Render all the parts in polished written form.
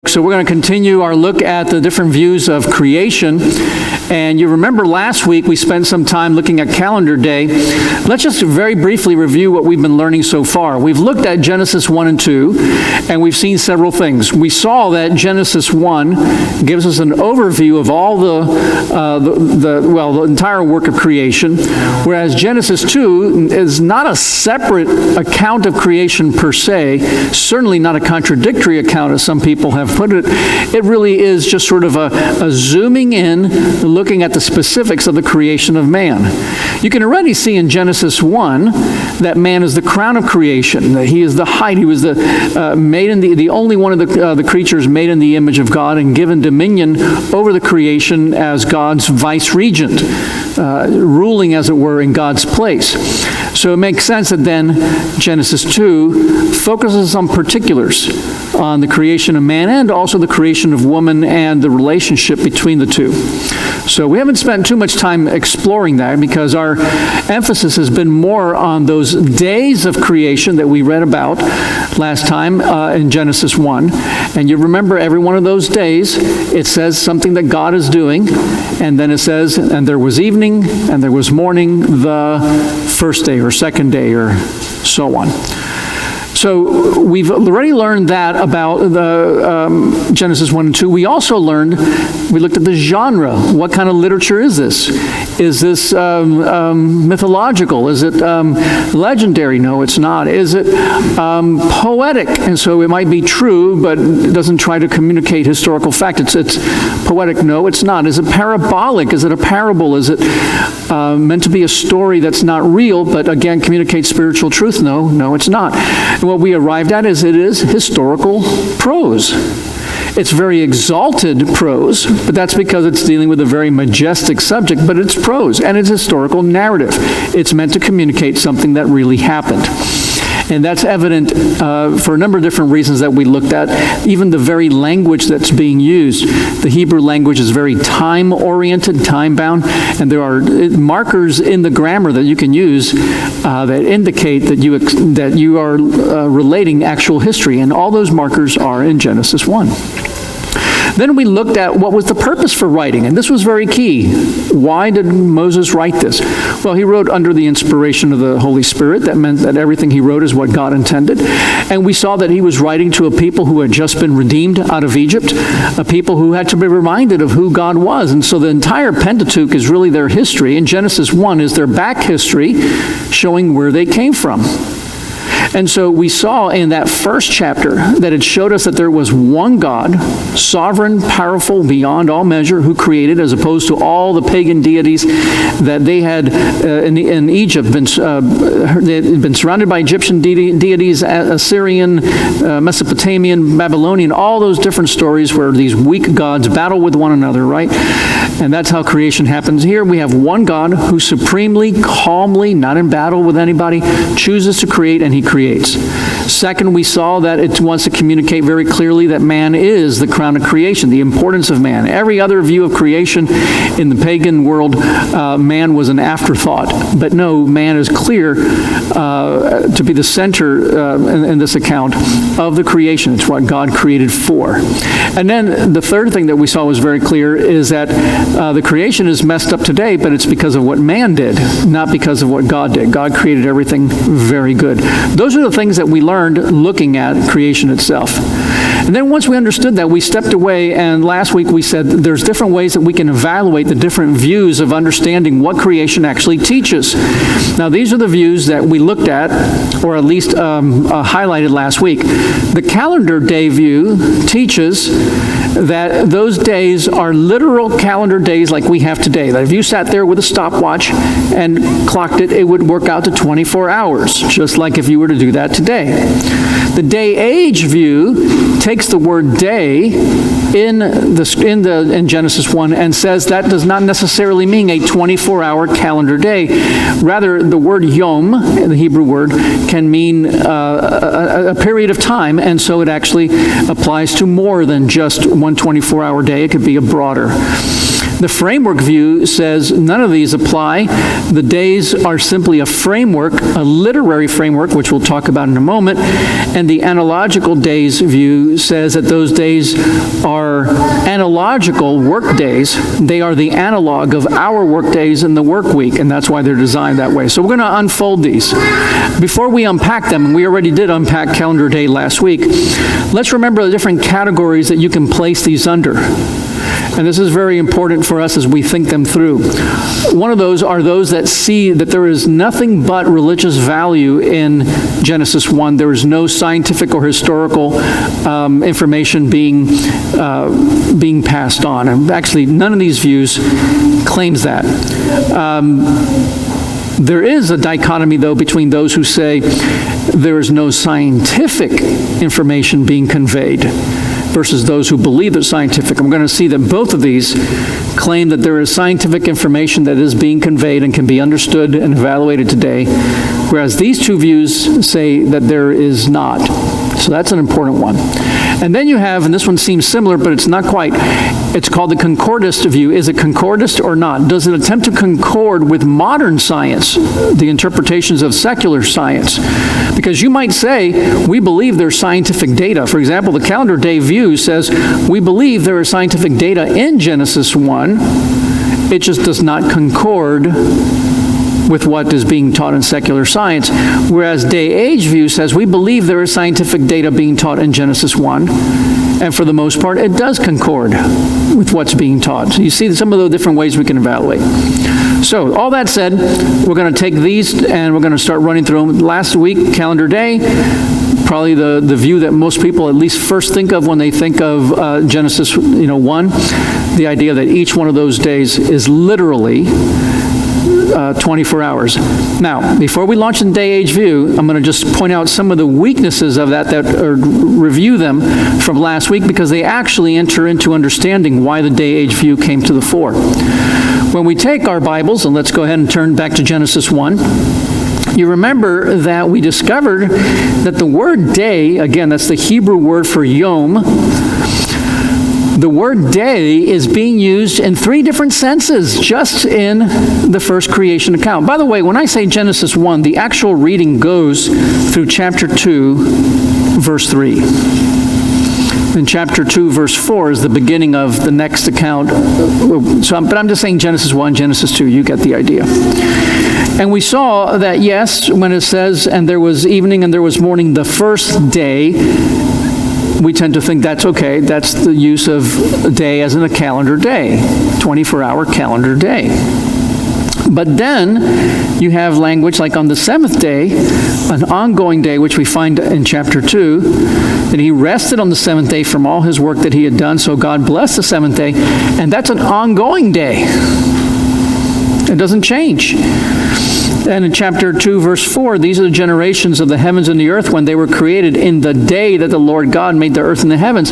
So we're going to continue our look at the different views of creation. And you remember last week we spent some time looking at calendar day. Let's just very briefly review what we've been learning so far. We've looked at Genesis 1 and 2, and we've seen several things. We saw that Genesis 1 gives us an overview of all the entire work of creation, whereas Genesis 2 is not a separate account of creation per se, certainly not a contradictory account as some people have put it. It really is just sort of a zooming in, looking at the specifics of the creation of man. You can already see in Genesis 1 that man is the crown of creation, that he is the height. He was the only one of the creatures made in the image of God and given dominion over the creation as God's vice regent, ruling, as it were, in God's place. So it makes sense that then Genesis 2 focuses on particulars, on the creation of man and also the creation of woman and the relationship between the two. So we haven't spent too much time exploring that because our emphasis has been more on those days of creation that we read about last time in Genesis 1. And you remember every one of those days, it says something that God is doing, and then it says, and there was evening, and there was morning the first day or second day or so on. So we've already learned that about the Genesis 1 and 2. We also learned, we looked at the genre. What kind of literature is this? Is this mythological? Is it legendary? No, it's not. Is it poetic? And so it might be true, but it doesn't try to communicate historical fact. It's poetic. No, it's not. Is it parabolic? Is it a parable? Is it meant to be a story that's not real, but again communicates spiritual truth? No, it's not. And what we arrived at is it is historical prose. It's very exalted prose, but that's because it's dealing with a very majestic subject, but it's prose, and it's historical narrative. It's meant to communicate something that really happened. And that's evident for a number of different reasons that we looked at. Even the very language that's being used. The Hebrew language is very time-oriented, time-bound, and there are markers in the grammar that you can use that indicate that you are relating actual history, and all those markers are in Genesis 1. Then we looked at what was the purpose for writing, and this was very key. Why did Moses write this? Well, he wrote under the inspiration of the Holy Spirit. That meant that everything he wrote is what God intended. And we saw that he was writing to a people who had just been redeemed out of Egypt, a people who had to be reminded of who God was. And so the entire Pentateuch is really their history, and Genesis 1 is their back history, showing where they came from. And so we saw in that first chapter that it showed us that there was one God, sovereign, powerful, beyond all measure, who created, as opposed to all the pagan deities that they had in Egypt. They had been surrounded by Egyptian deities, Assyrian, Mesopotamian, Babylonian, all those different stories where these weak gods battle with one another, right? And that's how creation happens. Here we have one God who supremely, calmly, not in battle with anybody, chooses to create, and he creates. Second, we saw that it wants to communicate very clearly that man is the crown of creation, the importance of man. Every other view of creation in the pagan world, man was an afterthought. But no, man is clear to be the center in this account of the creation. It's what God created for. And then the third thing that we saw was very clear is that the creation is messed up today, but it's because of what man did, not because of what God did. God created everything very good. Those are the things that we learned looking at creation itself. And then once we understood that, we stepped away, and last week we said there's different ways that we can evaluate the different views of understanding what creation actually teaches. Now, these are the views that we looked at, or at least highlighted last week. The calendar day view teaches that those days are literal calendar days like we have today. That if you sat there with a stopwatch and clocked it, it would work out to 24 hours, just like if you were to do that today. The day-age view takes the word day in Genesis 1 and says that does not necessarily mean a 24-hour calendar day. Rather, the word yom, the Hebrew word, can mean a period of time, and so it actually applies to more than just one 24-hour day. It could be a broader The framework view says none of these apply. The days are simply a framework, a literary framework, which we'll talk about in a moment. And the analogical days view says that those days are analogical work days. They are the analog of our work days in the work week, and that's why they're designed that way. So we're going to unfold these. Before we unpack them, and we already did unpack calendar day last week, let's remember the different categories that you can place these under. And this is very important for us as we think them through. One of those are those that see that there is nothing but religious value in Genesis 1. There is no scientific or historical information being passed on. And actually, none of these views claims that. There is a dichotomy, though, between those who say there is no scientific information being conveyed versus those who believe it's scientific. I'm going to see that both of these claim that there is scientific information that is being conveyed and can be understood and evaluated today, whereas these two views say that there is not. So that's an important one. And then you have, and this one seems similar, but it's not quite, it's called the concordist view. Is it concordist or not? Does it attempt to concord with modern science, the interpretations of secular science? Because you might say, we believe there's scientific data. For example, the calendar day view says, we believe there is scientific data in Genesis 1. It just does not concord with what is being taught in secular science, whereas day-age view says we believe there is scientific data being taught in Genesis 1, and for the most part it does concord with what's being taught. So you see some of the different ways we can evaluate. So all that said, we're going to take these and we're going to start running through them. Last week, calendar day, probably the view that most people at least first think of when they think of Genesis 1, the idea that each one of those days is literally 24 hours. Now, before we launch in day-age view, I'm going to just point out some of the weaknesses of that, or review them from last week, because they actually enter into understanding why the day-age view came to the fore. When we take our Bibles, and let's go ahead and turn back to Genesis 1, you remember that we discovered that the word day, again, that's the Hebrew word for yom, the word day is being used in 3 different senses just in the first creation account. By the way, when I say Genesis 1, the actual reading goes through chapter 2, verse 3. And chapter 2, verse 4 is the beginning of the next account. But I'm just saying Genesis 1, Genesis 2, you get the idea. And we saw that, yes, when it says, and there was evening and there was morning the first day, we tend to think that's okay. That's the use of day as in a calendar day, 24-hour calendar day. But then you have language like on the 7th day, an ongoing day, which we find in chapter 2, that he rested on the 7th day from all his work that he had done, so God blessed the 7th day, and that's an ongoing day. It doesn't change. And in chapter 2, verse 4, these are the generations of the heavens and the earth when they were created in the day that the Lord God made the earth and the heavens.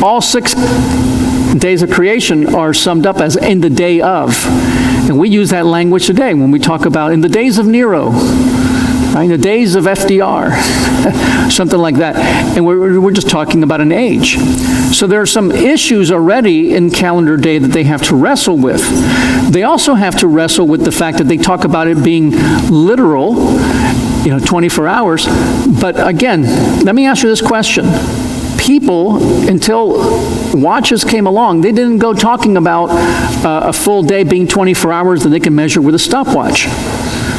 All 6 days of creation are summed up as in the day of. And we use that language today when we talk about in the days of Nero, right? In the days of FDR, something like that. And we're just talking about an age. So there are some issues already in calendar day that they have to wrestle with. They also have to wrestle with the fact that they talk about it being literal, 24 hours. But again, let me ask you this question. People, until watches came along, they didn't go talking about a full day being 24 hours that they can measure with a stopwatch,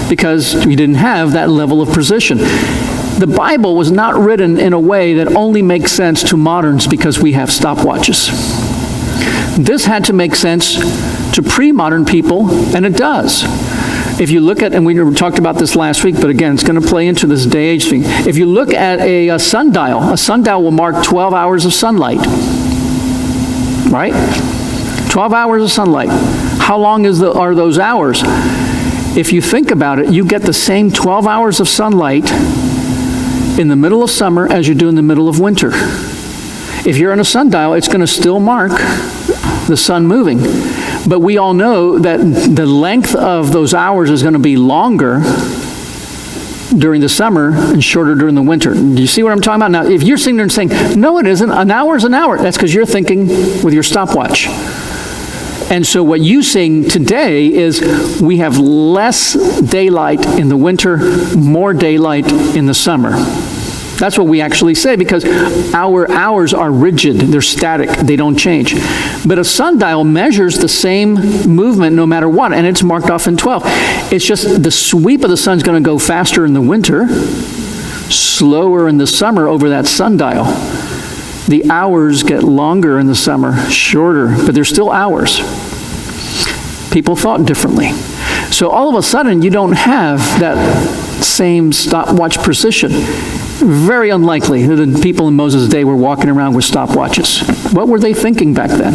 because we didn't have that level of precision. The Bible was not written in a way that only makes sense to moderns because we have stopwatches. This had to make sense to pre-modern people, and it does. If you look at, and we talked about this last week, but again, it's going to play into this day-age thing. If you look at a sundial will mark 12 hours of sunlight, right? 12 hours of sunlight. How long are those hours? If you think about it, you get the same 12 hours of sunlight in the middle of summer as you do in the middle of winter. If you're on a sundial, it's going to still mark the sun moving. But we all know that the length of those hours is going to be longer during the summer and shorter during the winter. Do you see what I'm talking about? Now, if you're sitting there and saying, no, it isn't, an hour is an hour, that's because you're thinking with your stopwatch. And so what you're saying today is we have less daylight in the winter, more daylight in the summer. That's what we actually say, because our hours are rigid, they're static, they don't change. But a sundial measures the same movement no matter what, and it's marked off in 12. It's just the sweep of the sun's going to go faster in the winter, slower in the summer over that sundial. The hours get longer in the summer, shorter, but they're still hours. People thought differently. So all of a sudden, you don't have that same stopwatch precision. Very unlikely that the people in Moses' day were walking around with stopwatches. What were they thinking back then?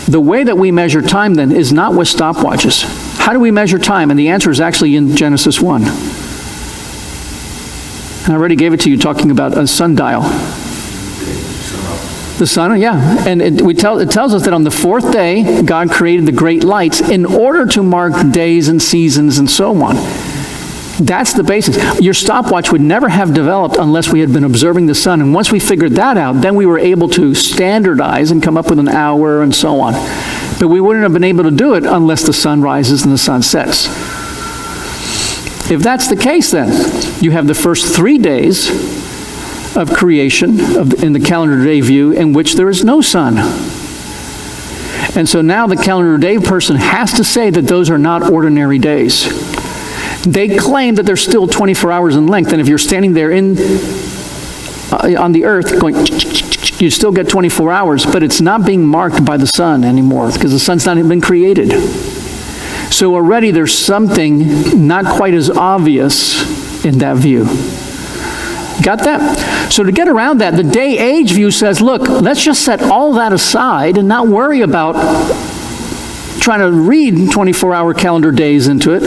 The way that we measure time then is not with stopwatches. How do we measure time? And the answer is actually in Genesis 1. And I already gave it to you talking about a sundial. The sun, yeah. And it tells us that on the fourth day, God created the great lights in order to mark days and seasons and so on. That's the basis. Your stopwatch would never have developed unless we had been observing the sun. And once we figured that out, then we were able to standardize and come up with an hour and so on. But we wouldn't have been able to do it unless the sun rises and the sun sets. If that's the case, then you have the first 3 days of creation in the calendar day view in which there is no sun. And so now the calendar day person has to say that those are not ordinary days. They claim that they're still 24 hours in length, and if you're standing there on the earth going, you still get 24 hours, but it's not being marked by the sun anymore because the sun's not even been created. So already there's something not quite as obvious in that view. Got that? So to get around that, the day-age view says, look, let's just set all that aside and not worry about trying to read 24-hour calendar days into it,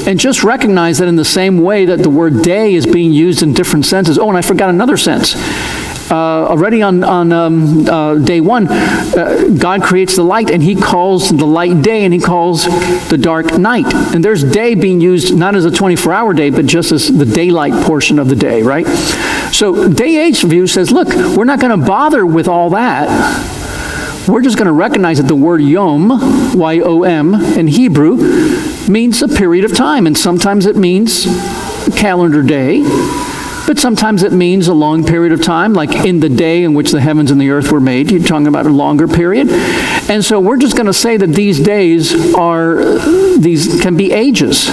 and just recognize that in the same way that the word day is being used in different senses. Oh, and I forgot another sense. Already on day one, God creates the light, and he calls the light day, and he calls the dark night. And there's day being used not as a 24-hour day, but just as the daylight portion of the day, right? So day-age view says, look, we're not going to bother with all that. We're just going to recognize that the word yom, Y-O-M, in Hebrew, means a period of time. And sometimes it means a calendar day, but sometimes it means a long period of time, like in the day in which the heavens and the earth were made. You're talking about a longer period. And so we're just going to say that these days can be ages.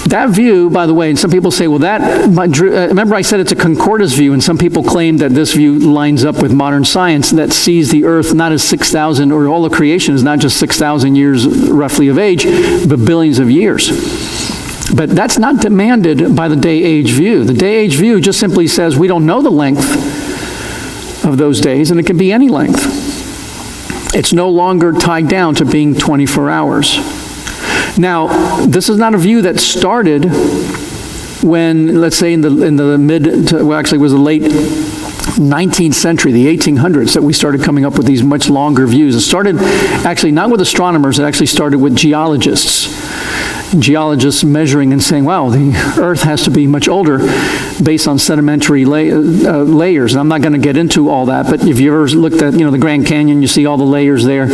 That view, by the way, and some people say, well, remember I said it's a concordance view, and some people claim that this view lines up with modern science that sees the earth not as 6,000, or all of creation is not just 6,000 years roughly of age, but billions of years. But that's not demanded by the day-age view. The day-age view just simply says we don't know the length of those days, and it can be any length. It's no longer tied down to being 24 hours. Now, this is not a view that started when, let's say, in the it was the late 19th century, the 1800s, that we started coming up with these much longer views. It started actually not with astronomers, it actually started with geologists. Geologists measuring and saying, wow, the earth has to be much older based on sedimentary layers. And I'm not going to get into all that, but if you ever looked at, the Grand Canyon, you see all the layers there.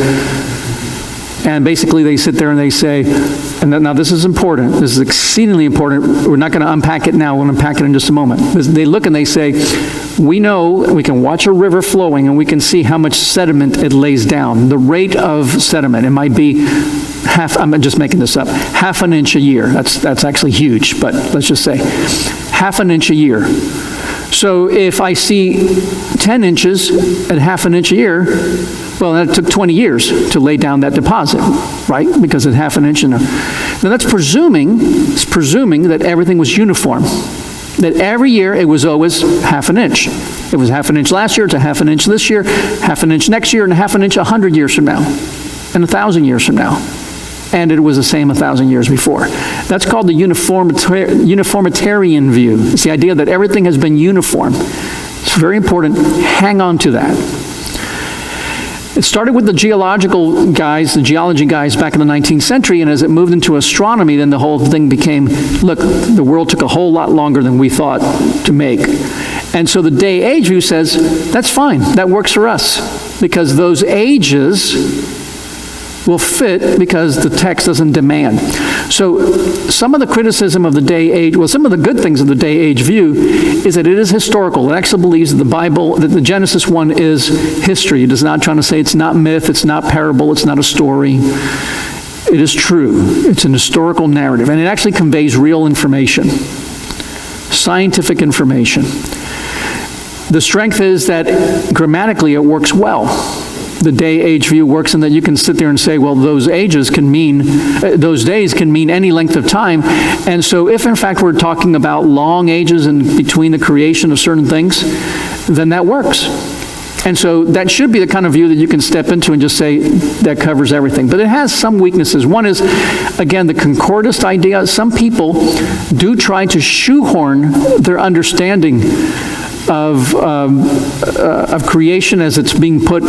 And basically they sit there and they say, and now this is important, this is exceedingly important, we're not going to unpack it now, we'll unpack it in just a moment. They look and they say, we know, we can watch a river flowing and we can see how much sediment it lays down. The rate of sediment, it might be I'm just making this up, half an inch a year. That's actually huge, but let's just say half an inch a year. So if I see 10 inches at half an inch a year, well, that took 20 years to lay down that deposit, right? Because it's half an inch. Now that's presuming that everything was uniform. That every year it was always half an inch. It was half an inch last year, it's a half an inch this year, half an inch next year, and a half an inch 100 years from now, and 1,000 years from now. And it was the same 1,000 years before. That's called the uniformitarian view. It's the idea that everything has been uniform. It's very important. Hang on to that. It started with the geology guys back in the 19th century, and as it moved into astronomy, then the whole thing became, look, the world took a whole lot longer than we thought to make. And so the day-age view says, that's fine, that works for us. because those ages will fit because the text doesn't demand. So some of the criticism of the day age, well, some of the good things of the day age view is that it is historical. It actually believes that the Bible, that the Genesis 1 is history. It is not trying to say it's not myth, it's not parable, it's not a story. It is true. It's an historical narrative, and it actually conveys real information, scientific information. The strength is that grammatically it works well. The day-age view works in that you can sit there and say, well, those ages can mean, those days can mean any length of time. And so if in fact we're talking about long ages in between the creation of certain things, then that works. And so that should be the kind of view that you can step into and just say that covers everything. But it has some weaknesses. One is, again, the concordist idea. Some people do try to shoehorn their understanding of creation as it's being put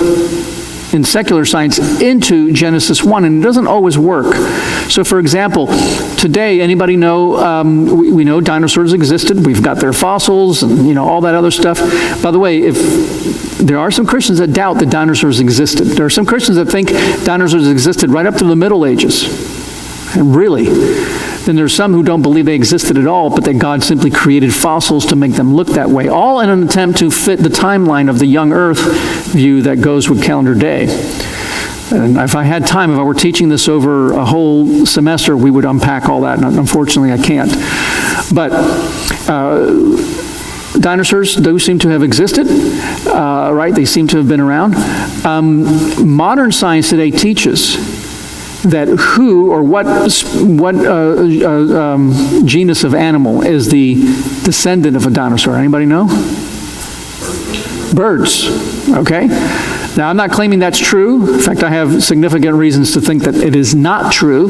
in secular science into Genesis 1, and it doesn't always work. So for example, today, anybody know, we know dinosaurs existed, we've got their fossils and all that other stuff. By the way, if there are some Christians that doubt that dinosaurs existed. There are some Christians that think dinosaurs existed right up to the Middle Ages. And really. Then there's some who don't believe they existed at all, but that God simply created fossils to make them look that way, all in an attempt to fit the timeline of the young earth view that goes with calendar day. And if I had time, if I were teaching this over a whole semester, we would unpack all that, and unfortunately I can't. But dinosaurs, those seem to have existed, right? They seem to have been around. Modern science today teaches that who or what genus of animal is the descendant of a dinosaur? Anybody know? Birds. Okay. Now, I'm not claiming that's true. In fact, I have significant reasons to think that it is not true.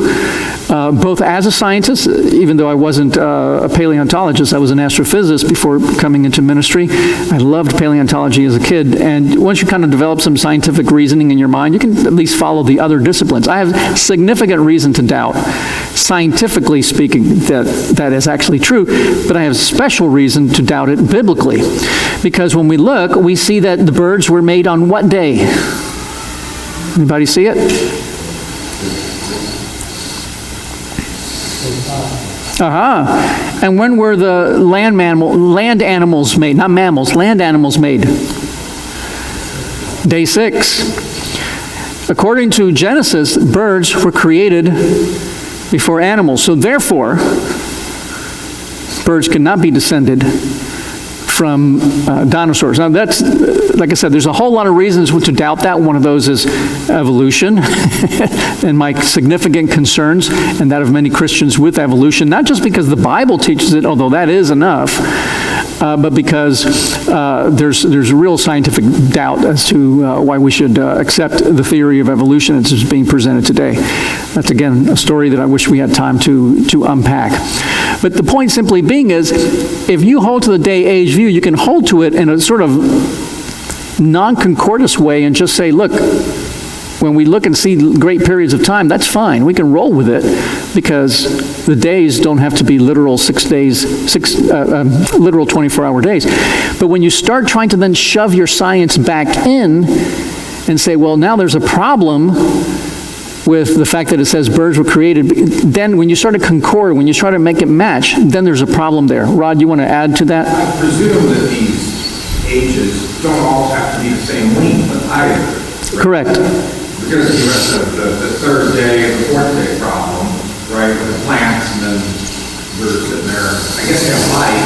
Both as a scientist, even though I wasn't a paleontologist, I was an astrophysicist before coming into ministry. I loved paleontology as a kid, and once you kind of develop some scientific reasoning in your mind, you can at least follow the other disciplines. I have significant reason to doubt, scientifically speaking, that is actually true, but I have special reason to doubt it biblically. Because when we look, we see that the birds were made on what day? Anybody see it? And when were the land animals made? Not mammals, land animals made? Day 6. According to Genesis, birds were created before animals. So therefore, birds could not be descended from dinosaurs. Now that's, like I said, there's a whole lot of reasons to doubt that. One of those is evolution and my significant concerns and that of many Christians with evolution, not just because the Bible teaches it, although that is enough, but because there's real scientific doubt as to why we should accept the theory of evolution as it's being presented today. That's, again, a story that I wish we had time to unpack. But the point simply being is, if you hold to the day-age view, you can hold to it in a sort of non-concordist way and just say, look, when we look and see great periods of time, that's fine. We can roll with it because the days don't have to be literal 6 days, literal 24-hour days. But when you start trying to then shove your science back in and say, well, now there's a problem with the fact that it says birds were created, then when you start to concord, when you try to make it match, then there's a problem there. Rod, you want to add to that? I presume that these ages don't all have to be the same length either. Right? Correct. Because you have the third day and the fourth day problem, right, with the plants, and then we're sitting there. I guess they have light,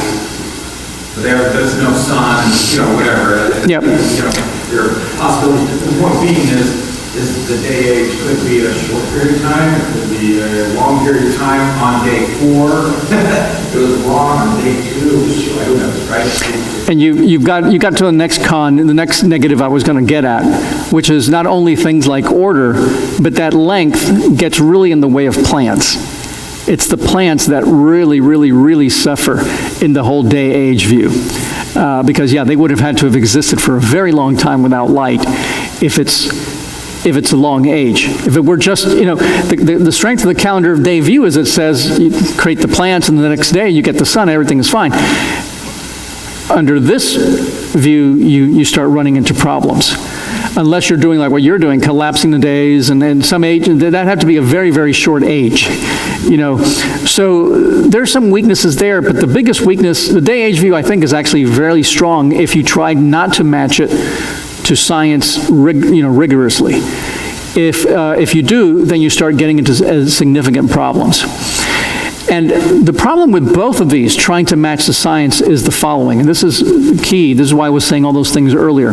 but there's no sun, whatever. Yep. There are possibilities. The point being is the day age could be a short period of time, it could be a long period of time on day 4. It was wrong on day 2, it was short, who knows, right? And you got to the next the next negative I was going to get at, which is not only things like order, but that length gets really in the way of plants. It's the plants that really, really, really suffer in the whole day-age view. Because, yeah, they would have had to have existed for a very long time without light if it's a long age. If it were just, the strength of the calendar of day view is it says you create the plants and the next day you get the sun, everything is fine. Under this view, you start running into problems. unless you're doing like what you're doing, collapsing the days, and some age, that'd have to be a very, very short age, you know. So there's some weaknesses there, but the biggest weakness, the day age view, I think, is actually very strong if you try not to match it to science, rigorously. If you do, then you start getting into significant problems. And the problem with both of these, trying to match the science, is the following, and this is key. This is why I was saying all those things earlier.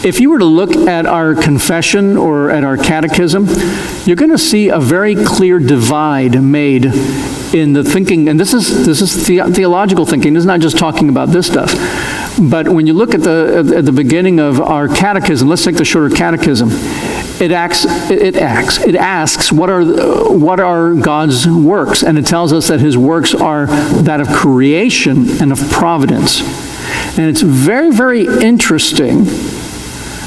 If you were to look at our confession or at our catechism, you're going to see a very clear divide made in the thinking, and this is theological thinking. This is not just talking about this stuff. But when you look at the beginning of our catechism, let's take the shorter catechism. It asks what are God's works, and it tells us that his works are that of creation and of providence. And it's very, very interesting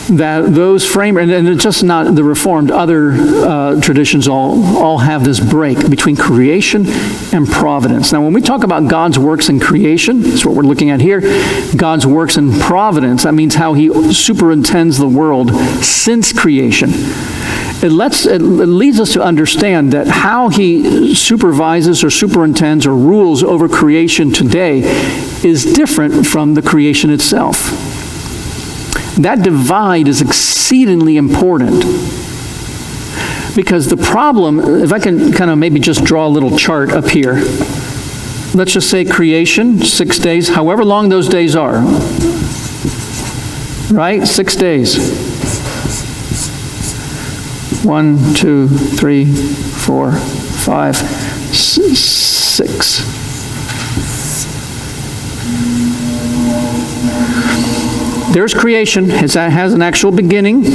that those and it's just not the Reformed, other traditions all have this break between creation and providence. Now, when we talk about God's works in creation, that's what we're looking at here, God's works in providence, that means how he superintends the world since creation. It leads us to understand that how he supervises or superintends or rules over creation today is different from the creation itself. That divide is exceedingly important, because the problem, if I can kind of maybe just draw a little chart up here. Let's just say creation, 6 days, however long those days are, right? 6 days. 1, 2, 3, 4, 5, 6. There's creation. It has an actual beginning.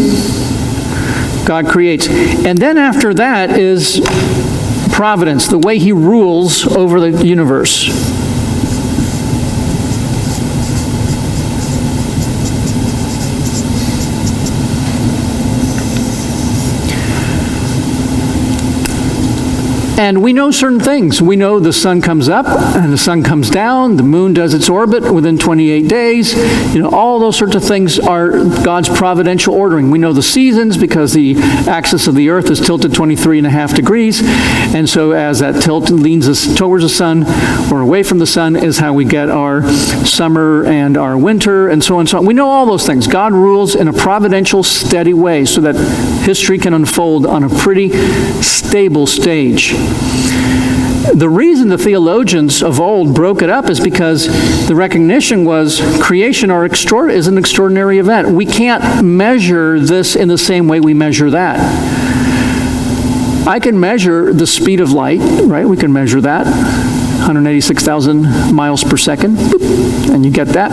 God creates. And then after that is providence, the way he rules over the universe. And we know certain things. We know the sun comes up and the sun comes down, the moon does its orbit within 28 days. All those sorts of things are God's providential ordering. We know the seasons because the axis of the earth is tilted 23.5 degrees. And so as that tilt leans us towards the sun or away from the sun is how we get our summer and our winter and so on and so on. We know all those things. God rules in a providential, steady way so that history can unfold on a pretty stable stage. The reason the theologians of old broke it up is because the recognition was creation is an extraordinary event. We can't measure this in the same way we measure that. I can measure the speed of light, right? We can measure that. 186,000 miles per second, and you get that.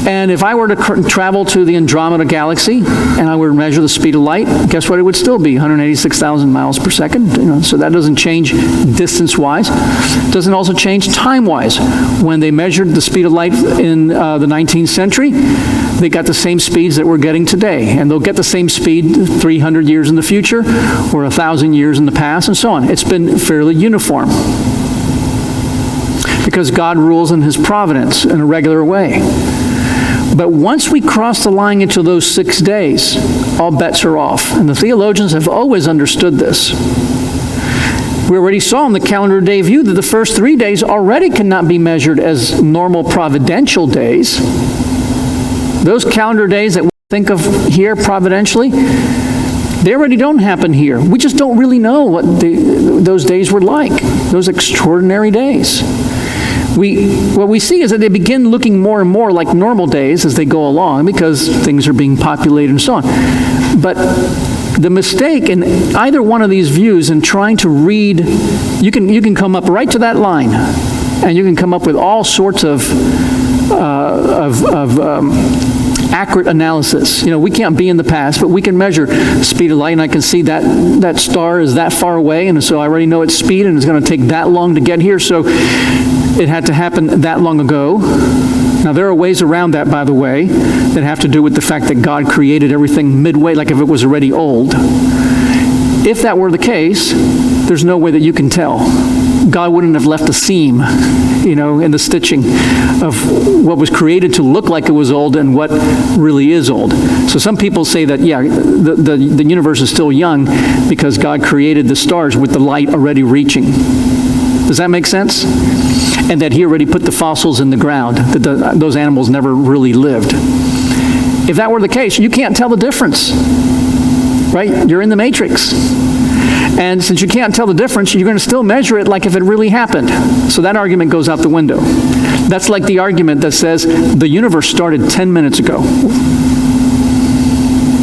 And if I were to travel to the Andromeda galaxy and I were to measure the speed of light, guess what? It would still be 186,000 miles per second. So that doesn't change distance-wise. It doesn't also change time-wise. When they measured the speed of light in the 19th century, they got the same speeds that we're getting today. And they'll get the same speed 300 years in the future or 1,000 years in the past and so on. It's been fairly uniform, because God rules in his providence in a regular way. But once we cross the line into those 6 days, all bets are off. And the theologians have always understood this. We already saw in the calendar day view that the first 3 days already cannot be measured as normal providential days. Those calendar days that we think of here providentially, they already don't happen here. We just don't really know what those days were like, those extraordinary days. What we see is that they begin looking more and more like normal days as they go along because things are being populated and so on. But the mistake in either one of these views in trying to read, you can come up right to that line, and you can come up with all sorts of accurate analysis. We can't be in the past, but we can measure the speed of light, and I can see that star is that far away, and so I already know its speed, and it's going to take that long to get here, so it had to happen that long ago. Now, there are ways around that, by the way, that have to do with the fact that God created everything midway, like if it was already old. If that were the case, there's no way that you can tell. God wouldn't have left a seam, in the stitching of what was created to look like it was old and what really is old. So some people say that, the universe is still young because God created the stars with the light already reaching. Does that make sense? And that he already put the fossils in the ground, that those animals never really lived. If that were the case, you can't tell the difference, right? You're in the matrix. And since you can't tell the difference, you're going to still measure it like if it really happened. So that argument goes out the window. That's like the argument that says the universe started 10 minutes ago.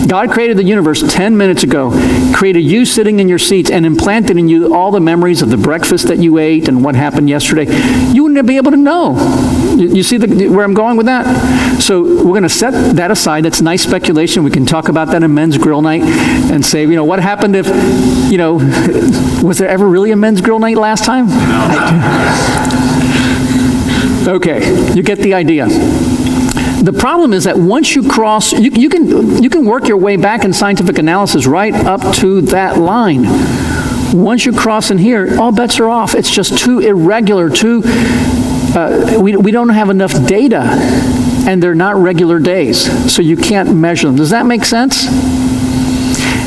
God created the universe 10 minutes ago, created you sitting in your seats, and implanted in you all the memories of the breakfast that you ate and what happened yesterday. You wouldn't be able to know. You see where I'm going with that? So we're going to set that aside. That's nice speculation. We can talk about that in men's grill night and say, what happened if, was there ever really a men's grill night last time? Okay, you get the idea. The problem is that once you cross, you can work your way back in scientific analysis right up to that line. Once you cross in here, all bets are off. It's just too irregular, we don't have enough data, and they're not regular days, so you can't measure them. Does that make sense?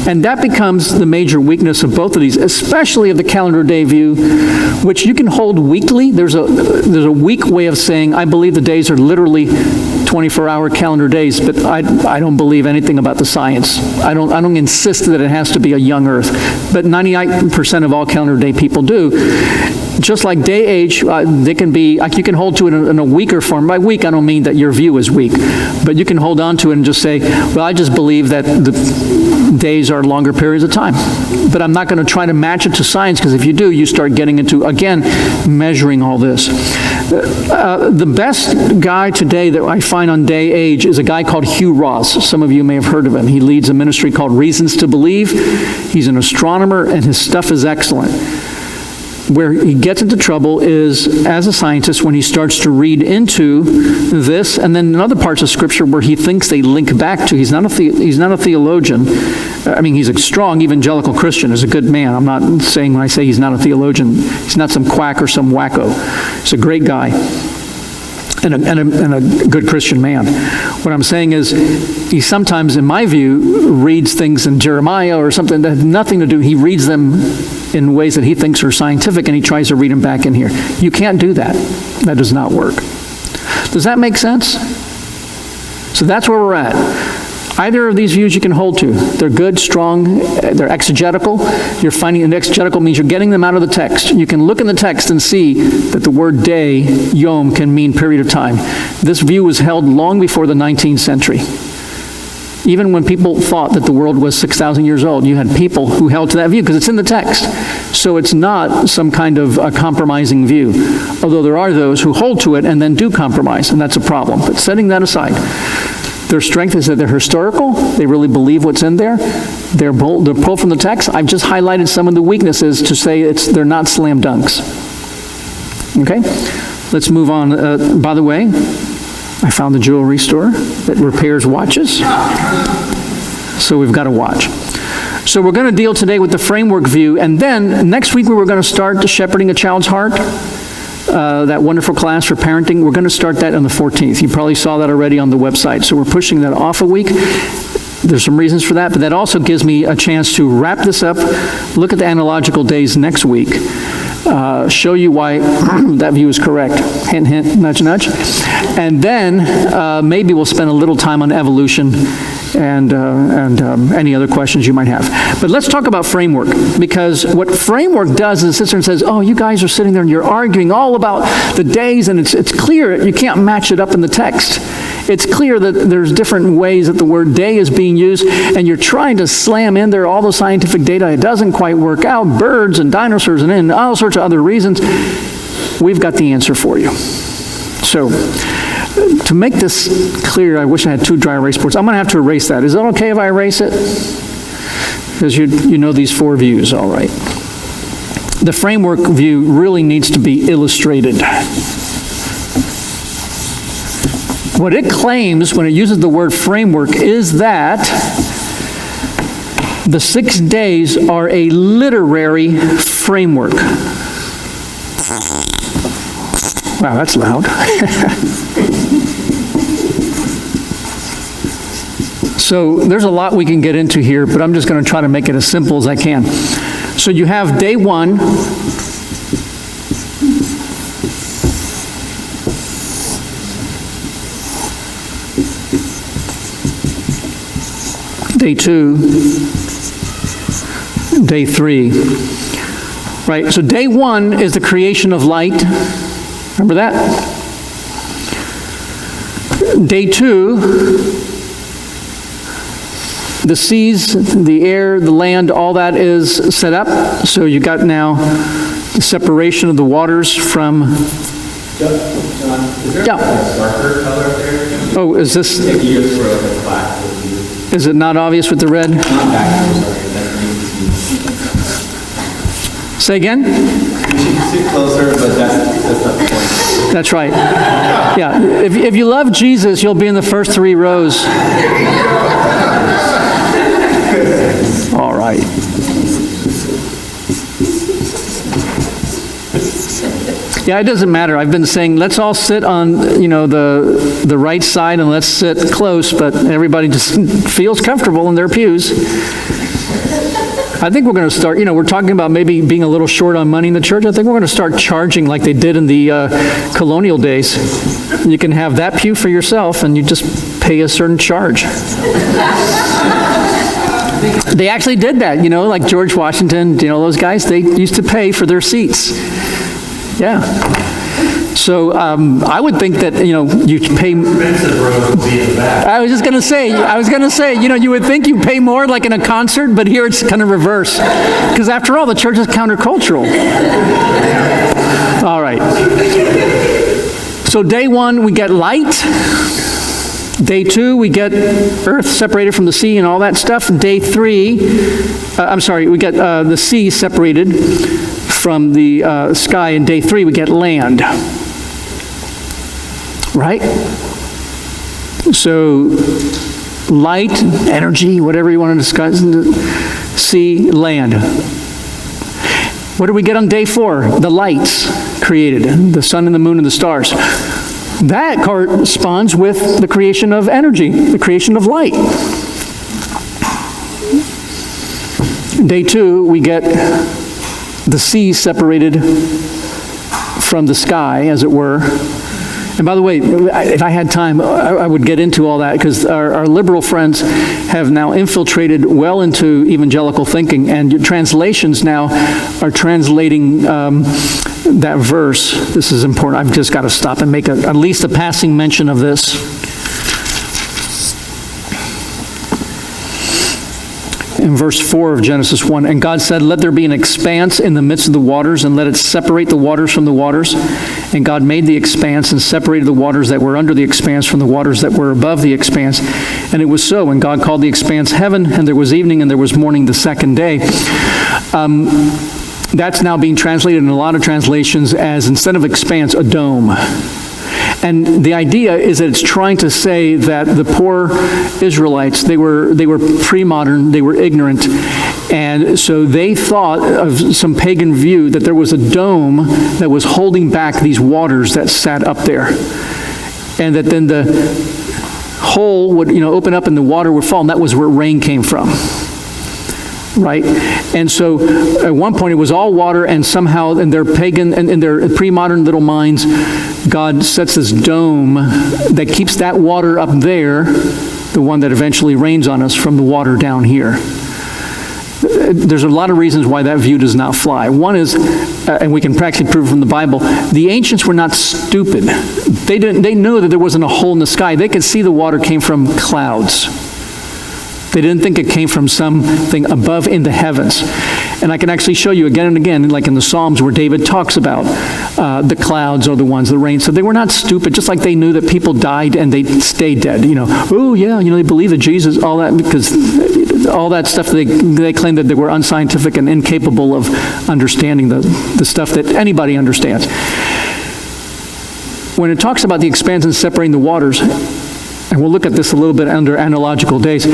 And that becomes the major weakness of both of these, especially of the calendar day view, which you can hold weekly. There's a weak way of saying, I believe the days are literally 24-hour calendar days, but I don't believe anything about the science. I don't insist that it has to be a young Earth, but 99% of all calendar day people do. Just like day age, they can be, you can hold to it in a weaker form. By weak, I don't mean that your view is weak, but you can hold on to it and just say, well, I just believe that the days are longer periods of time. But I'm not going to try to match it to science, because if you do, you start getting into, again, measuring all this. The best guy today that I find on day age is a guy called Hugh Ross. Some of you may have heard of him. He leads a ministry called Reasons to Believe. He's an astronomer, and his stuff is excellent. Where he gets into trouble is, as a scientist, when he starts to read into this, and then in other parts of Scripture where he thinks they link back to. He's not a theologian. I mean, he's a strong evangelical Christian. He's a good man. I'm not saying when I say he's not a theologian, he's not some quack or some wacko. He's a great guy and a good Christian man. What I'm saying is, he sometimes, in my view, reads things in Jeremiah or something that has nothing to do. He reads them in ways that he thinks are scientific, and he tries to read them back in here. You can't do that. That does not work. Does that make sense? So that's where we're at. Either of these views you can hold to. They're good, strong, they're exegetical. You're finding an exegetical means you're getting them out of the text. You can look in the text and see that the word day, yom, can mean period of time. This view was held long before the 19th century. Even when people thought that the world was 6,000 years old, you had people who held to that view because it's in the text. So it's not some kind of a compromising view, although there are those who hold to it and then do compromise, and that's a problem. But setting that aside, their strength is that they're historical, they really believe what's in there, they're pulled from the text. I've just highlighted some of the weaknesses to say they're not slam dunks. Okay? Let's move on. By the way, I found the jewelry store that repairs watches. So we've got a watch. So we're going to deal today with the framework view, and then next week we were going to start Shepherding a Child's Heart, that wonderful class for parenting. We're going to start that on the 14th. You probably saw that already on the website. So we're pushing that off a week. There's some reasons for that, but that also gives me a chance to wrap this up, look at the analogical days next week, show you why that view is correct. Hint, hint, nudge, nudge. And then maybe we'll spend a little time on evolution and any other questions you might have. But let's talk about framework, because what framework does is it sits there and says, oh, you guys are sitting there and you're arguing all about the days, and it's clear you can't match it up in the text. It's clear that there's different ways that the word day is being used, and you're trying to slam in there all the scientific data. It doesn't quite work out. Birds and dinosaurs and all sorts of other reasons. We've got the answer for you. So, to make this clear, I wish I had two dry erase boards. I'm going to have to erase that. Is it okay if I erase it? Because you know these four views, all right. The framework view really needs to be illustrated. What it claims when it uses the word framework is that the 6 days are a literary framework. Wow, that's loud. So there's a lot we can get into here, but I'm just going to try to make it as simple as I can. So you have day 1. Day 2, day 3, right? So day 1 is the creation of light. Remember that? Day 2, the seas, the air, the land, all that is set up. So you got now the separation of the waters from... John, is there a darker color there? Oh, is this... Take years for like a black. Is it not obvious with the red? Say again? You should sit closer, but that's not the point. That's right. Yeah, if you love Jesus, you'll be in the first 3 rows. All right. Yeah, it doesn't matter. I've been saying, let's all sit on, the right side and let's sit close, but everybody just feels comfortable in their pews. I think we're going to start, we're talking about maybe being a little short on money in the church. I think we're going to start charging like they did in the colonial days. You can have that pew for yourself and you just pay a certain charge. They actually did that, like George Washington, those guys, they used to pay for their seats. Yeah. So I would think that, you pay... Expensive road would be in the back. I was going to say, you would think you pay more like in a concert, but here it's kind of reverse. Because after all, the church is countercultural. All right. So day 1, we get light. Day 2, we get earth separated from the sea and all that stuff. Day 3, we get the sea separated from the sky. In day 3, we get land. Right? So, light, energy, whatever you want to discuss, sea, land. What do we get on day 4? The lights created, the sun and the moon and the stars. That corresponds with the creation of energy, the creation of light. Day 2, we get the sea separated from the sky, as it were. And by the way, if I had time, I would get into all that, because our liberal friends have now infiltrated well into evangelical thinking, and translations now are translating that verse. This is important. I've just got to stop and make at least a passing mention of this. In verse 4 of Genesis 1, and God said, let there be an expanse in the midst of the waters, and let it separate the waters from the waters. And God made the expanse and separated the waters that were under the expanse from the waters that were above the expanse. And it was so. And God called the expanse heaven, and there was evening, and there was morning the second day. That's now being translated in a lot of translations as, instead of expanse, a dome. And the idea is that it's trying to say that the poor Israelites, they were pre-modern, they were ignorant, and so they thought of some pagan view that there was a dome that was holding back these waters that sat up there, and that then the hole would open up and the water would fall, and that was where rain came from. Right? And so at one point it was all water, and somehow in their pagan and in their pre-modern little minds, God sets this dome that keeps that water up there, the one that eventually rains on us, from the water down here. There's a lot of reasons why that view does not fly. One is, and we can practically prove from the Bible, the ancients were not stupid. They knew that there wasn't a hole in the sky. They could see the water came from clouds. They didn't think it came from something above in the heavens. And I can actually show you again and again, like in the Psalms where David talks about the clouds are the ones that rain. So they were not stupid, just like they knew that people died and they stayed dead. They believe that Jesus, all that, because all that stuff, they claimed that they were unscientific and incapable of understanding the stuff that anybody understands. When it talks about the expanse and separating the waters, and we'll look at this a little bit under analogical days,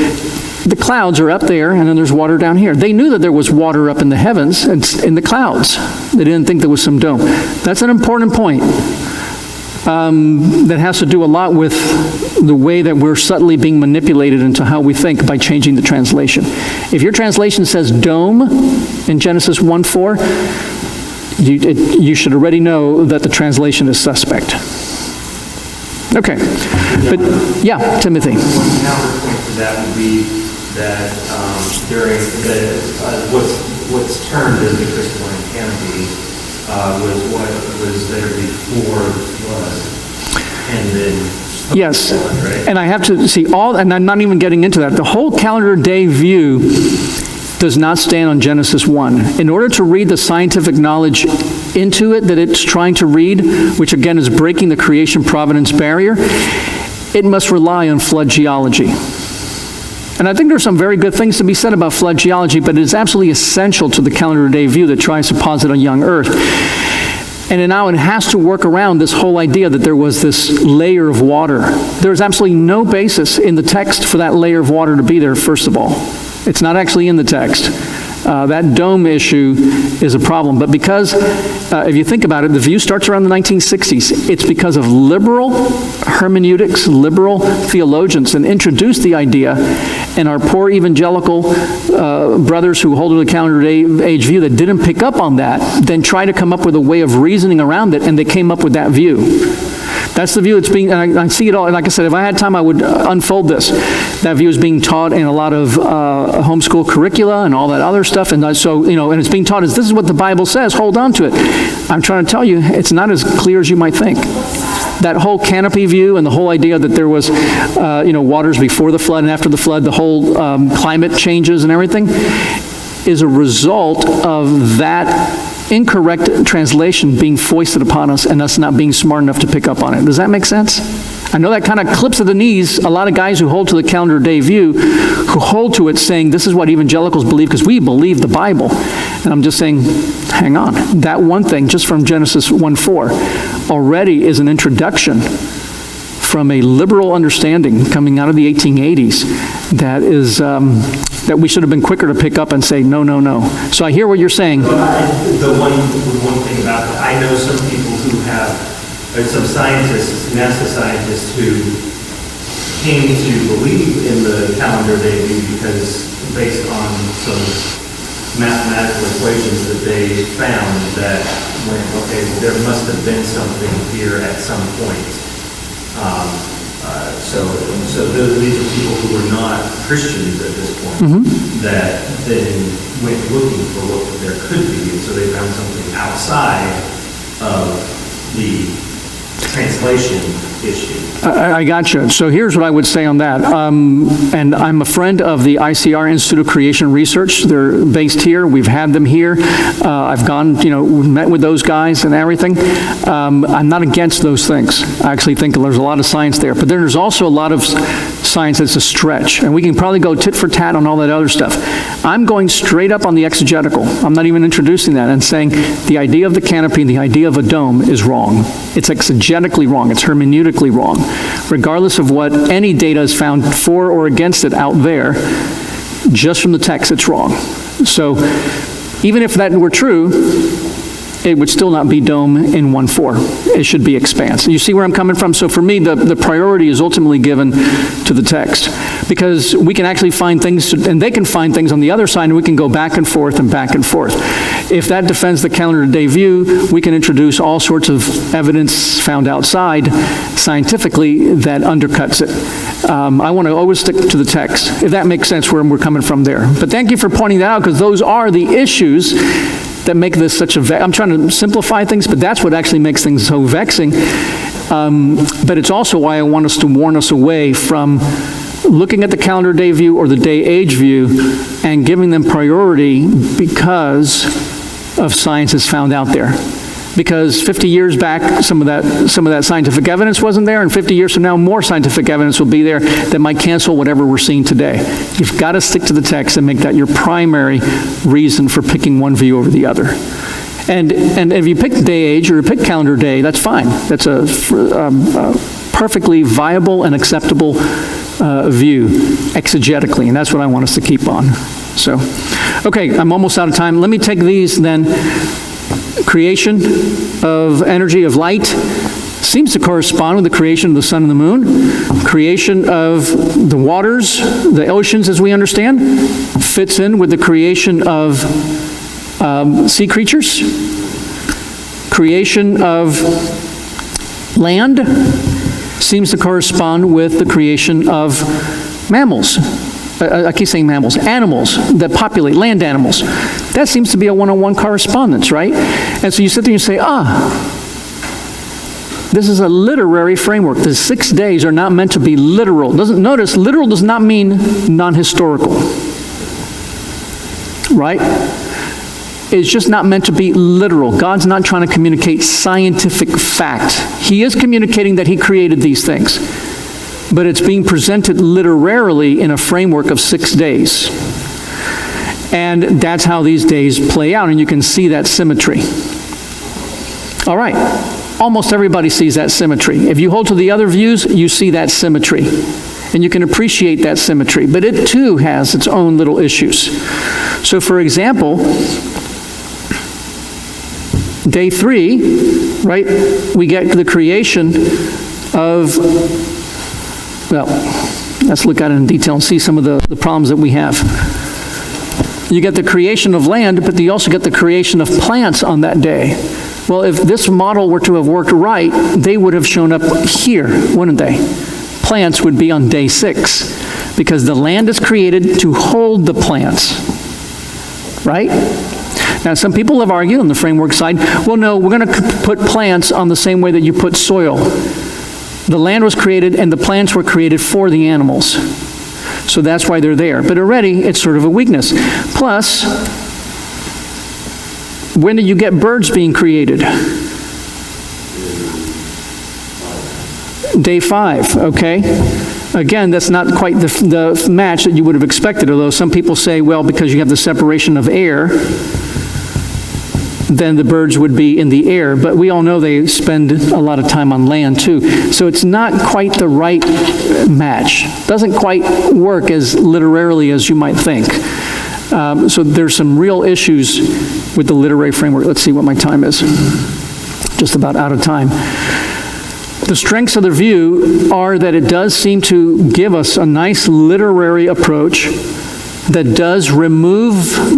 the clouds are up there, and then there's water down here. They knew that there was water up in the heavens, and in the clouds. They didn't think there was some dome. That's an important point. that has to do a lot with the way that we're subtly being manipulated into how we think by changing the translation. If your translation says dome in Genesis 1:4, you should already know that the translation is suspect. Okay, but yeah, Timothy. One counterpoint to that would be that during what's termed as the crystalline canopy was what was there before the flood, and then Yes, flood, right? and I have to see and I'm not even getting into that. The whole calendar day view does not stand on Genesis 1. In order to read the scientific knowledge into it that it's trying to read, which again is breaking the creation providence barrier, it must rely on flood geology. And I think there's some very good things to be said about flood geology, but it is absolutely essential to the calendar day view that tries to posit a young Earth. And now it has to work around this whole idea that there was this layer of water. There's absolutely no basis in the text for that layer of water to be there, first of all. It's not actually in the text. That dome issue is a problem. But because, if you think about it, the view starts around the 1960s. It's because of liberal hermeneutics, liberal theologians, and introduced the idea, and our poor evangelical brothers who hold to the calendar age view that didn't pick up on that, then try to come up with a way of reasoning around it, and they came up with that view. That's the view that's being, and I see it all, like I said, if I had time I would unfold this. That view is being taught in a lot of homeschool curricula and all that other stuff, and so, and it's being taught as this is what the Bible says, hold on to it. I'm trying to tell you, it's not as clear as you might think. That whole canopy view and the whole idea that there was, waters before the flood and after the flood, the whole climate changes and everything, is a result of that incorrect translation being foisted upon us and us not being smart enough to pick up on it. Does that make sense? I know that kind of clips at the knees a lot of guys who hold to the calendar day view, who hold to it saying this is what evangelicals believe because we believe the Bible. And I'm just saying, hang on. That one thing, just from Genesis 1:4, already is an introduction from a liberal understanding coming out of the 1880s that is that we should have been quicker to pick up and say, no, no, no. So I hear what you're saying. The one thing about that, I know some people who there's some scientists, NASA scientists, who came to believe in the calendar day view because based on some mathematical equations that they found that went, okay, there must have been something here at some point. So these are people who were not Christians at this point that then went looking for what there could be, and so they found something outside of the translation issue. I got you. So here's what I would say on that. And I'm a friend of the ICR Institute of Creation Research. They're based here. We've had them here. I've gone, met with those guys and everything. I'm not against those things. I actually think there's a lot of science there. But there's also a lot of science that's a stretch. And we can probably go tit for tat on all that other stuff. I'm going straight up on the exegetical. I'm not even introducing that and saying the idea of the canopy and the idea of a dome is wrong. It's exegetically wrong. It's hermeneutically wrong. Regardless of what any data is found for or against it out there, just from the text, it's wrong. So even if that were true, it would still not be dome in 1:4. It should be expanse. You see where I'm coming from? So for me, the priority is ultimately given to the text, because we can actually find things, and they can find things on the other side, and we can go back and forth and back and forth. If that defends the calendar day view, we can introduce all sorts of evidence found outside scientifically that undercuts it. I want to always stick to the text, if that makes sense where we're coming from there. But thank you for pointing that out, because those are the issues that make this such a, I'm trying to simplify things, but that's what actually makes things so vexing. But it's also why I want us to warn us away from looking at the calendar day view or the day age view and giving them priority because of science is found out there. Because 50 years back, some of that scientific evidence wasn't there, and 50 years from now, more scientific evidence will be there that might cancel whatever we're seeing today. You've got to stick to the text and make that your primary reason for picking one view over the other. And if you pick day age or you pick calendar day, that's fine. That's a perfectly viable and acceptable view exegetically, and that's what I want us to keep on. So, okay, I'm almost out of time. Let me take these then. Creation of energy of light, seems to correspond with the creation of the sun and the moon, creation of the waters, the oceans as we understand, fits in with the creation of sea creatures, creation of land seems to correspond with the creation of mammals. I keep saying mammals, animals that populate, land animals. That seems to be a one-on-one correspondence, right? And so you sit there and you say, this is a literary framework. The 6 days are not meant to be literal. Notice, literal does not mean non-historical, right? It's just not meant to be literal. God's not trying to communicate scientific fact. He is communicating that he created these things, but it's being presented literarily in a framework of 6 days. And that's how these days play out, and you can see that symmetry. All right, almost everybody sees that symmetry. If you hold to the other views, you see that symmetry, and you can appreciate that symmetry, but it too has its own little issues. So for example, day 3, right, we get the creation of, well, let's look at it in detail and see some of the problems that we have. You get the creation of land, but you also get the creation of plants on that day. Well, if this model were to have worked right, they would have shown up here, wouldn't they? Plants would be on day 6, because the land is created to hold the plants, right? Now, some people have argued on the framework side, well, no, we're going to put plants on the same way that you put soil. The land was created and the plants were created for the animals. So that's why they're there. But already, it's sort of a weakness. Plus, when do you get birds being created? Day 5, okay? Again, that's not quite the match that you would have expected, although some people say, well, because you have the separation of air, then the birds would be in the air. But we all know they spend a lot of time on land too. So it's not quite the right match. Doesn't quite work as literarily as you might think. So there's some real issues with the literary framework. Let's see what my time is. Just about out of time. The strengths of the view are that it does seem to give us a nice literary approach that does remove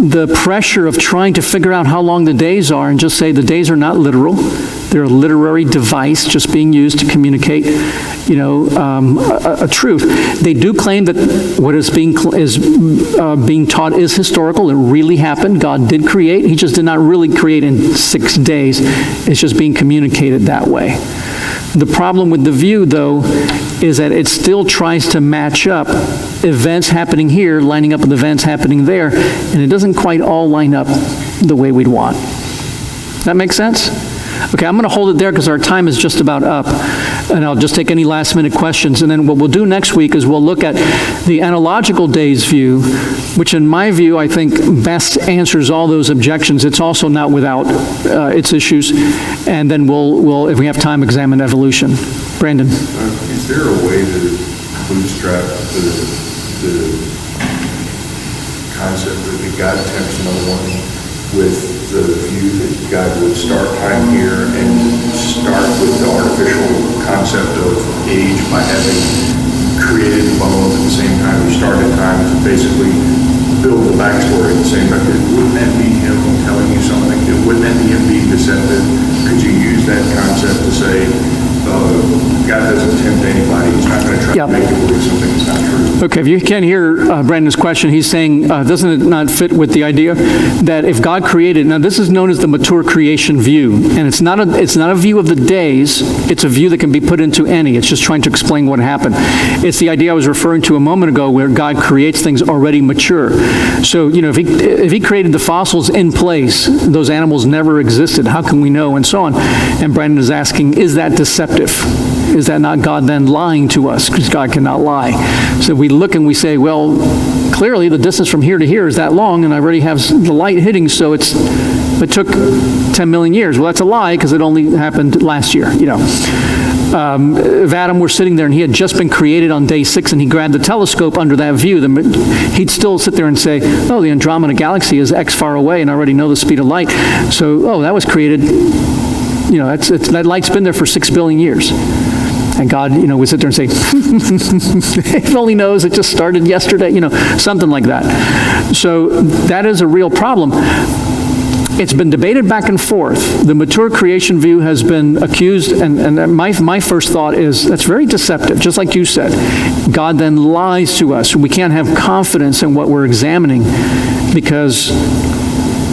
the pressure of trying to figure out how long the days are and just say the days are not literal. They're a literary device just being used to communicate, a truth. They do claim that what is being taught is historical. It really happened. God did create. He just did not really create in 6 days. It's just being communicated that way. The problem with the view, though, is that it still tries to match up events happening here, lining up with events happening there, and it doesn't quite all line up the way we'd want. That make sense? Okay, I'm going to hold it there because our time is just about up, and I'll just take any last-minute questions. And then what we'll do next week is we'll look at the analogical days view, which in my view, I think best answers all those objections. It's also not without its issues. And then we'll, if we have time, examine evolution. Brandon. Is there a way to bootstrap the concept that God tempts no one with the view that God would start time here and start with the artificial concept of age by having created bones at the same time he started time to basically build the backstory at the same time? Wouldn't that be him telling you something? Wouldn't that be him being deceptive? Could you use that concept to say, God doesn't tempt anybody. He's not going to try to make you believe something that's not true. Okay, if you can't hear Brandon's question, he's saying, doesn't it not fit with the idea that if God created, now this is known as the mature creation view, and it's not a view of the days, it's a view that can be put into any. It's just trying to explain what happened. It's the idea I was referring to a moment ago where God creates things already mature. So, if he created the fossils in place, those animals never existed, how can we know, and so on. And Brandon is asking, is that deceptive? Is that not God then lying to us? Because God cannot lie. So we look and we say, well, clearly the distance from here to here is that long, and I already have the light hitting, so it took 10 million years. Well, that's a lie, because it only happened last year, If Adam were sitting there and he had just been created on day 6 and he grabbed the telescope under that view, then he'd still sit there and say, oh, the Andromeda galaxy is X far away and I already know the speed of light. So, that was created that light's been there for 6 billion years. And God, would sit there and say, if only knows it just started yesterday, something like that. So that is a real problem. It's been debated back and forth. The mature creation view has been accused, and my first thought is that's very deceptive, just like you said. God then lies to us. We can't have confidence in what we're examining because,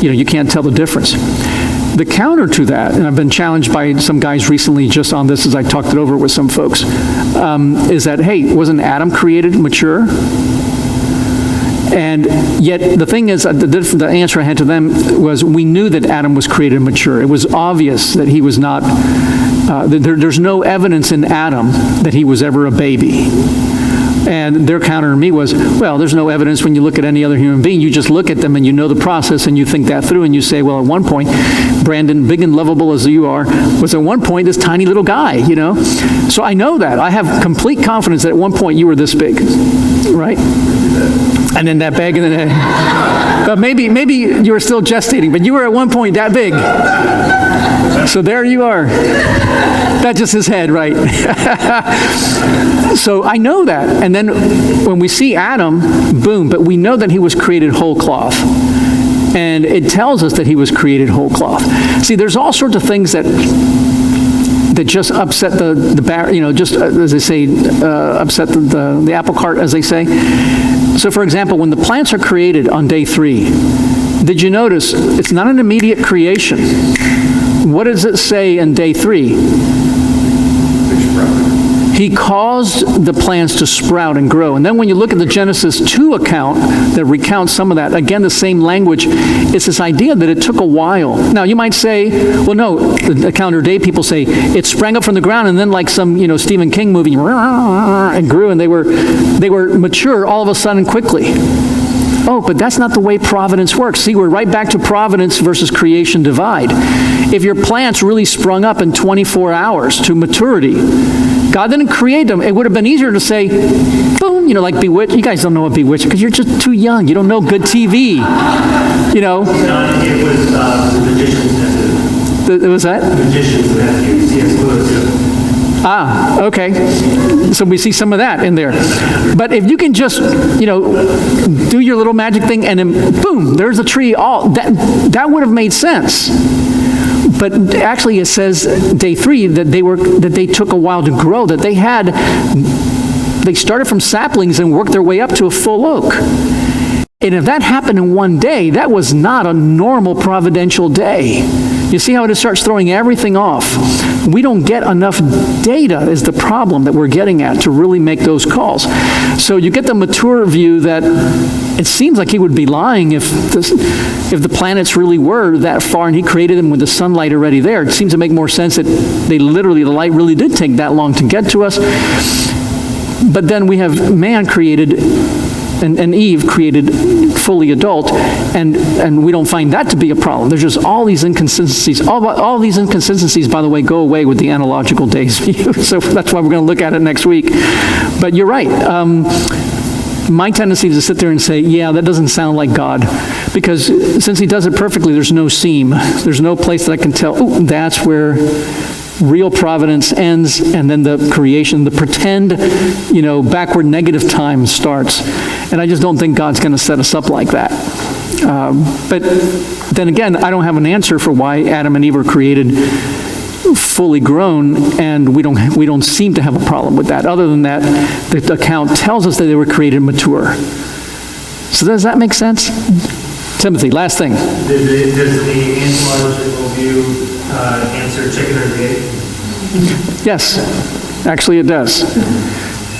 you can't tell the difference. The counter to that, and I've been challenged by some guys recently just on this as I talked it over with some folks, is that, hey, wasn't Adam created mature? And yet the thing is, the answer I had to them was we knew that Adam was created mature. It was obvious that he was not, there's no evidence in Adam that he was ever a baby. And their counter to me was, well, there's no evidence when you look at any other human being. You just look at them and you know the process and you think that through and you say, well, at one point, Brandon, big and lovable as you are, was at one point this tiny little guy, So I know that. I have complete confidence that at one point you were this big, right? And then that big, and then, but maybe you were still gestating, but you were at one point that big. So there you are. That's just his head, right? So I know that. And then when we see Adam, boom, but we know that he was created whole cloth. And it tells us that he was created whole cloth. See, there's all sorts of things that just upset just as they say, upset the apple cart, as they say. So for example, when the plants are created on day 3, did you notice it's not an immediate creation? What does it say in day 3? He caused the plants to sprout and grow. And then when you look at the Genesis 2 account that recounts some of that, again, the same language, it's this idea that it took a while. Now, you might say, well, no, the account of day people say it sprang up from the ground and then like some, Stephen King movie, and grew, and they were mature all of a sudden quickly. Oh, but that's not the way providence works. See, we're right back to providence versus creation divide. If your plants really sprung up in 24 hours to maturity, God didn't create them. It would have been easier to say, boom, like Bewitched. You guys don't know what Bewitched because you're just too young. You don't know good TV. It was the magician's nephew. Was that? The magician's nephew, C.S. Lewis. Ah, okay. So we see some of that in there. But if you can just, do your little magic thing and then boom, there's a tree. That would have made sense. But actually it says day 3 that they took a while to grow, that they started from saplings and worked their way up to a full oak. And if that happened in one day, that was not a normal providential day. You see how it starts throwing everything off. We don't get enough data is the problem that we're getting at to really make those calls. So you get the mature view that it seems like he would be lying if the planets really were that far and he created them with the sunlight already there. It seems to make more sense that the light really did take that long to get to us. But then we have man created and Eve created fully adult, and we don't find that to be a problem. There's just all these inconsistencies. All these inconsistencies, by the way, go away with the analogical days view. So that's why we're going to look at it next week. But you're right. My tendency is to sit there and say, yeah, that doesn't sound like God. Because since he does it perfectly, there's no seam. There's no place that I can tell, oh, that's where real providence ends, and then the creation, the pretend, backward negative time starts. And I just don't think God's going to set us up like that. But then again, I don't have an answer for why Adam and Eve were created fully grown, and we don't seem to have a problem with that. Other than that, the account tells us that they were created mature. So does that make sense? Timothy, last thing. Does the anthropological view answer chicken or the egg? Yes, actually it does.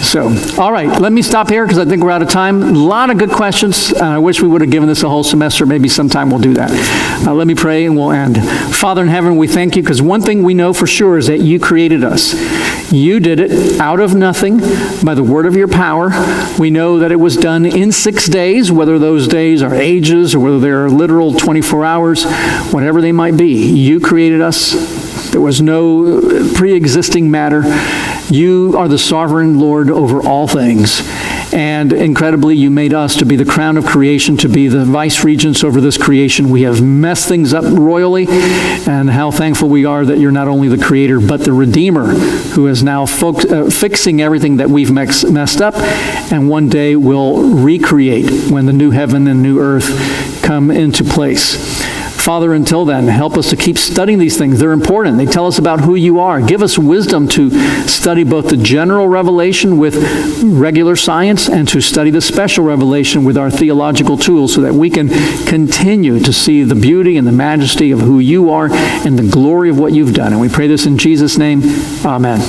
So, all right, let me stop here because I think we're out of time. A lot of good questions. I wish we would have given this a whole semester. Maybe sometime we'll do that. Let me pray and we'll end. Father in heaven, we thank you because one thing we know for sure is that you created us. You did it out of nothing by the word of your power. We know that it was done in 6 days, whether those days are ages or whether they're literal 24 hours, whatever they might be. You created us. There was no pre-existing matter. You are the sovereign Lord over all things. And incredibly, you made us to be the crown of creation, to be the vice regents over this creation. We have messed things up royally, and how thankful we are that you're not only the creator, but the redeemer, who is now fixing everything that we've messed up, and one day will recreate when the new heaven and new earth come into place. Father, until then, help us to keep studying these things. They're important. They tell us about who you are. Give us wisdom to study both the general revelation with regular science and to study the special revelation with our theological tools so that we can continue to see the beauty and the majesty of who you are and the glory of what you've done. And we pray this in Jesus' name. Amen.